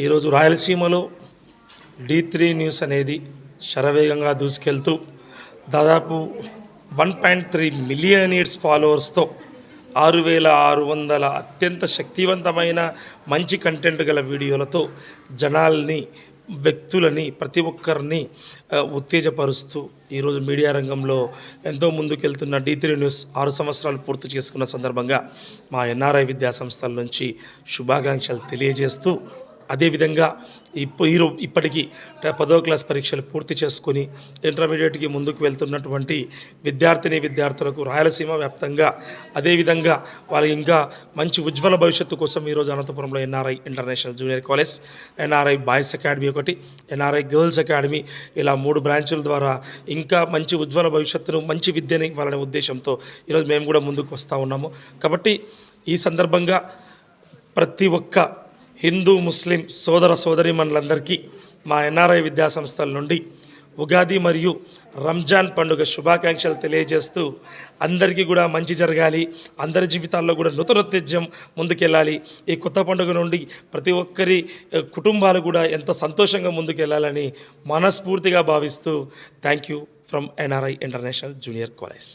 ఈరోజు రాయలసీమలో D3 news అనేది శరవేగంగా దూసుకెళ్తూ దాదాపు 1.3 మిలియనీర్స్ ఫాలోవర్స్తో 6,600 అత్యంత శక్తివంతమైన మంచి కంటెంట్ గల వీడియోలతో జనాల్ని వ్యక్తులని ప్రతి ఒక్కరిని ఉత్తేజపరుస్తూ ఈరోజు మీడియా రంగంలో ఎంతో ముందుకెళ్తున్న D3 న్యూస్ 6 సంవత్సరాలు పూర్తి చేసుకున్న సందర్భంగా మా NRI విద్యా సంస్థల నుంచి శుభాకాంక్షలు తెలియజేస్తూ అదేవిధంగా ఇప్పటికీ 10వ క్లాస్ పరీక్షలు పూర్తి చేసుకుని ఇంటర్మీడియట్కి ముందుకు వెళ్తున్నటువంటి విద్యార్థులకు రాయలసీమ వ్యాప్తంగా అదేవిధంగా వాళ్ళకి ఇంకా మంచి ఉజ్వల భవిష్యత్తు కోసం ఈరోజు అనంతపురంలో NRI international junior college, NRI boys academy ఒకటి, NRI గర్ల్స్ అకాడమీ, ఇలా 3 బ్రాంచుల ద్వారా ఇంకా మంచి ఉజ్వల భవిష్యత్తును మంచి విద్యని ఇవ్వాలనే ఉద్దేశంతో ఈరోజు మేము కూడా ముందుకు వస్తూ ఉన్నాము. కాబట్టి ఈ సందర్భంగా ప్రతి ఒక్క హిందూ ముస్లిం సోదర సోదరీమణులందరికీ మా NRI విద్యా సంస్థల నుండి ఉగాది మరియు రంజాన్ పండుగ శుభాకాంక్షలు తెలియజేస్తూ అందరికీ కూడా మంచి జరగాలి, అందరి జీవితాల్లో కూడా నూతనోత్తేజం ముందుకెళ్ళాలి, ఈ కొత్త పండుగ నుండి ప్రతి ఒక్కరి కుటుంబాలు కూడా ఎంతో సంతోషంగా ముందుకెళ్ళాలని మనస్ఫూర్తిగా భావిస్తూ thank you from NRI international junior college.